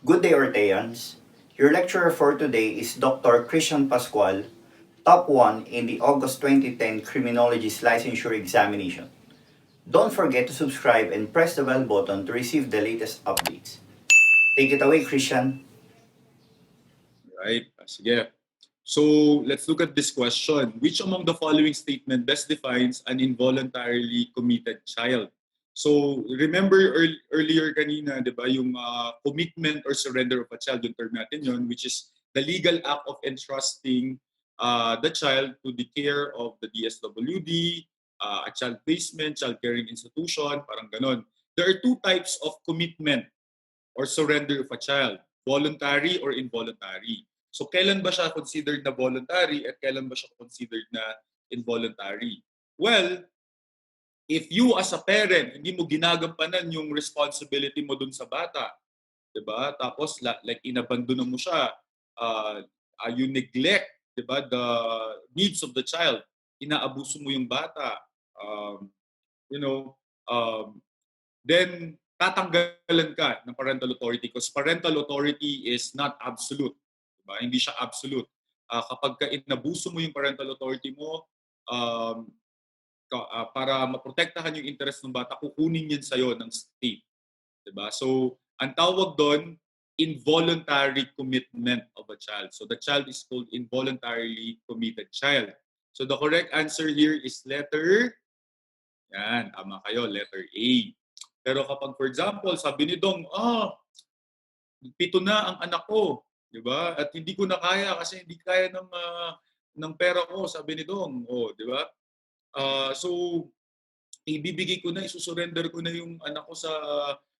Good day, Orteans. Your lecturer for today is Dr. Christian Pascual, top 1 in the August 2010 Criminologist Licensure examination. Don't forget to subscribe and press the bell button to receive the latest updates. Take it away, Christian. Right? Sige. So, let's look at this question. Which among the following statement best defines an involuntarily committed child? So, remember earlier kanina, di ba, yung commitment or surrender of a child, yung term natin yun, which is the legal act of entrusting the child to the care of the DSWD, a child placement, child caring institution, parang ganon. There are two types of commitment or surrender of a child, voluntary or involuntary. So kailan ba siya considered na voluntary at kailan ba siya considered na involuntary? Well, if you as a parent, hindi mo ginagampanan yung responsibility mo dun sa bata, 'di ba? Tapos like inabandon mo siya, you neglect, 'di ba, the needs of the child. Inaabuso mo yung bata. Um, you know, um, then tatanggalan ka ng parental authority because parental authority is not absolute. Diba? Hindi siya absolute. Kapag ka inabuso mo yung parental authority mo, um, para maprotektahan yung interest ng bata, kukunin yan sa'yo ng state. Diba? So, ang tawag doon, involuntary commitment of a child. So, the child is called involuntarily committed child. So, the correct answer here is letter, yan, tama kayo, letter A. Pero kapag, for example, sabi ni Dong, 7 na ang anak ko, di ba? At hindi ko na kaya kasi hindi kaya ng pera ko, sabi ni Dong. Di ba? So, ibibigay ko na, isusurrender ko na yung anak ko sa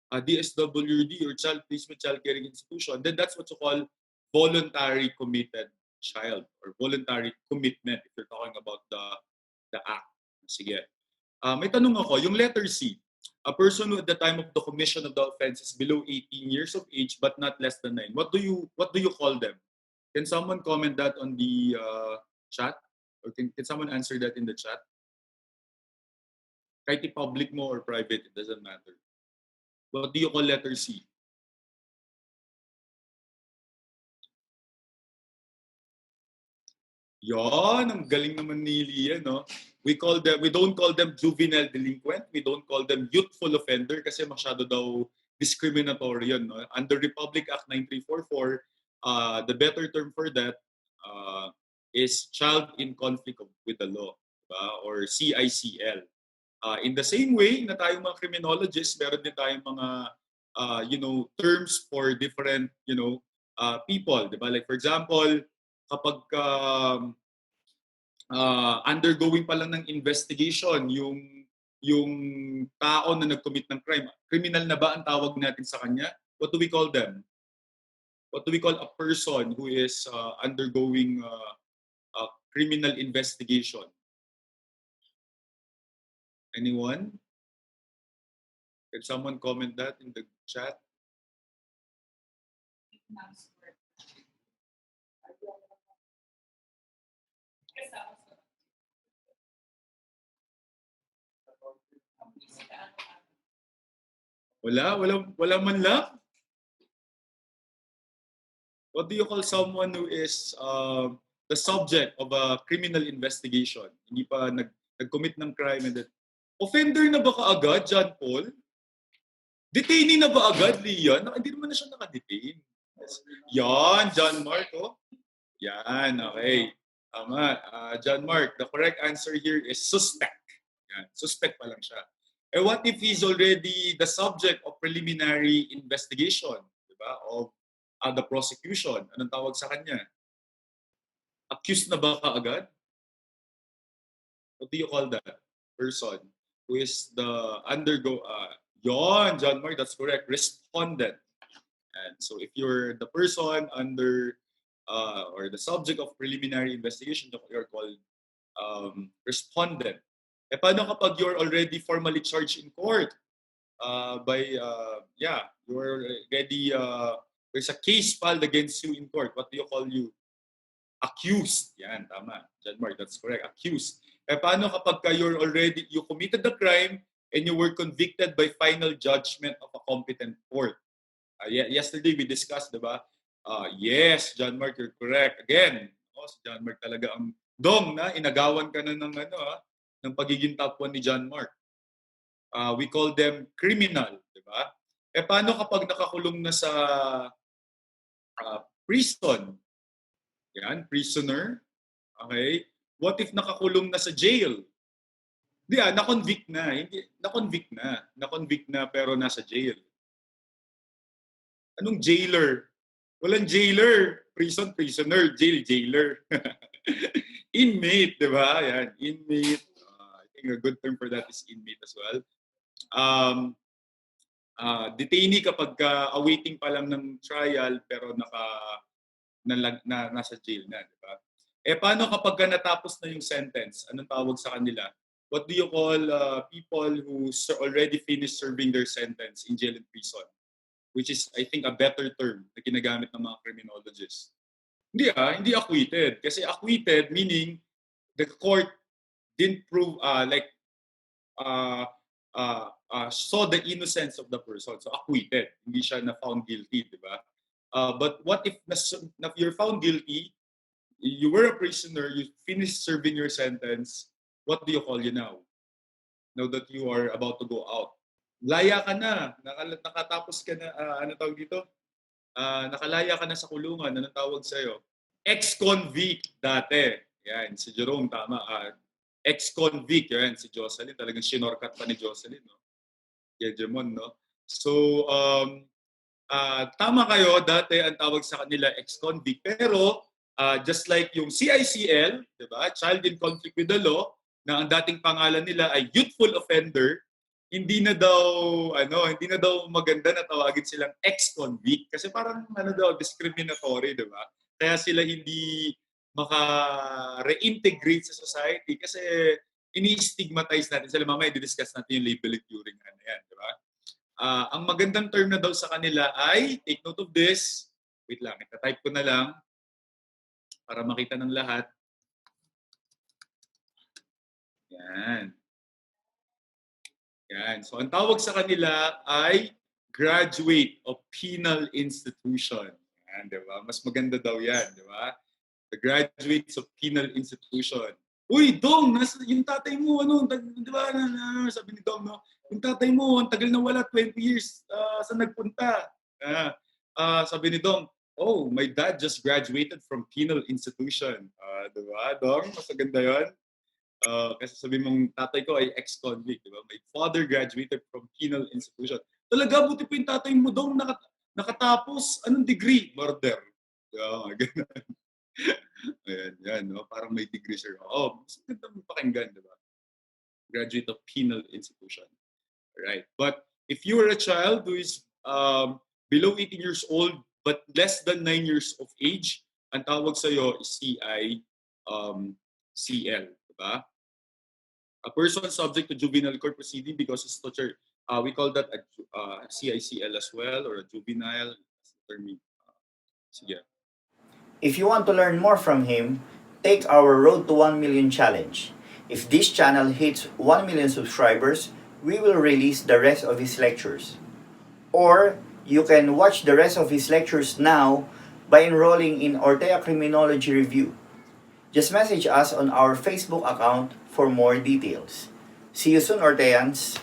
DSWD or Child Placement Child Caring Institution. Then that's what you call voluntary committed child or voluntary commitment if you're talking about the act. Sige. May tanong ako, yung letter C, a person who at the time of the commission of the offense is below 18 years of age but not less than 9. What do you call them? Can someone comment that on the chat? Or can someone answer that in the chat? Kahit i-public mo or private, it doesn't matter. What do you call letter C? Yon, ang galing naman ni Lian, no? We don't call them juvenile delinquent, we don't call them youthful offender kasi masyado daw discriminatory yun, no? Under Republic Act 9344, the better term for that is child in conflict with the law, diba? Or CICL. In the same way na tayong mga criminologists, meron din tayong mga terms for different people, diba? Like for example, kapag undergoing pa lang ng investigation yung tao na nag-commit ng crime, criminal na ba ang tawag natin sa kanya? What do we call them? What do we call a person who is undergoing a criminal investigation? Anyone? Can someone comment that in the chat? Wala man lang. What do you call someone who is the subject of a criminal investigation? Hindi pa nag-commit ng crime and that. Offender na ba kaagad, John Paul? Detainee na ba agad, Leon? Hindi naman na siya nakadetain. Yan, John Mark, oh. Yan, okay. Tama. John Mark, the correct answer here is suspect. Yan, suspect pa lang siya. And what if he's already the subject of preliminary investigation, diba? Of the prosecution? Anong tawag sa kanya? Accused na ba kaagad? What do you call that person who is the yon, John Mark, that's correct. Respondent. And so if you're the person under or the subject of preliminary investigation, you're called respondent. E paano kapag you're already formally charged in court? You're already, there's a case filed against you in court. What do you call you? Accused. Yan, tama. John Mark, that's correct. Accused. E paano kapag you committed the crime and you were convicted by final judgment of a competent court? Yesterday we discussed, diba? Yes, John Mark, you're correct. Again, si John Mark talaga ang dong na inagawan ka na ng ng pagiging top 1 ni John Mark. We call them criminal, diba? Paano kapag nakakulong na sa prison? Yan, prisoner. Okay? What if nakakulong na sa jail? Hindi na-convict na. Hindi, na-convict na. Na-convict na pero nasa jail. Anong jailer? Walang jailer. Prison, prisoner. Jail, jailer. Inmate, di ba? Yan, inmate. I think a good term for that is inmate as well. Detainee kapag awaiting pa lang ng trial pero nasa jail na, di ba? Paano kapag natapos na yung sentence? Anong tawag sa kanila? What do you call people who already finished serving their sentence in jail and prison? Which is, I think, a better term na ginagamit ng mga criminologists. Hindi acquitted. Kasi acquitted meaning the court didn't prove, saw the innocence of the person. So acquitted. Hindi siya na found guilty, di ba? But what if you're found guilty, you were a prisoner, you finished serving your sentence, what do you call you now? Now that you are about to go out. Laya ka na, nakatapos ka na, ano tawag dito? Nakalaya ka na sa kulungan, anong tawag sa'yo? Ex-convict dati. Yan, si Jerome, tama. Ex-convict, yan, si Jocelyn, talagang sinorkat pa ni Jocelyn, no? Hegemon, no? So, tama kayo, dati ang tawag sa kanila ex-convict. Pero, just like yung CICL, diba? Child in conflict with the law, na ang dating pangalan nila ay youthful offender, hindi na daw maganda na tawagin silang ex-convict kasi parang discriminatory, 'di ba? Kaya sila hindi maka-reintegrate sa society kasi ini-stigmatize natin sila. Mamaya i-discuss natin yung labeling during yan, 'di ba? Ang magandang term na daw sa kanila ay, take note of this. Wait lang, ita-type ko na lang para makita ng lahat. Yan. Yan. So, ang tawag sa kanila ay graduate of penal institution. Yan, di ba? Mas maganda daw yan, di ba? The graduates of penal institution. Uy, Dong, yung tatay mo, di ba? Sabi ni Dong, no? Yung tatay mo, ang tagal na wala, 20 years, saan nagpunta? Sabi ni Dong, oh, my dad just graduated from penal institution. Di ba, Dong? Mas maganda yun. Kasi sabi mong tatay ko ay ex-convict, di ba? My father graduated from penal institution. Talaga, buti pa yung tatay mo daw nakatapos, anong degree? Murder. Ganun. Ayan, no? Parang may degree, sir. Mas maganda mong pakinggan, di ba? Graduate of penal institution. Right. But if you are a child who is below 18 years old but less than 9 years of age, ang tawag sa'yo is CL. Diba? A person subject to juvenile court proceeding because of torture, we call that a CICL as well, or a juvenile. Sige. If you want to learn more from him, take our Road to 1 Million challenge. If this channel hits 1 million subscribers, we will release the rest of his lectures. Or you can watch the rest of his lectures now by enrolling in Ortea Criminology Review. Just message us on our Facebook account for more details. See you soon, Orteans!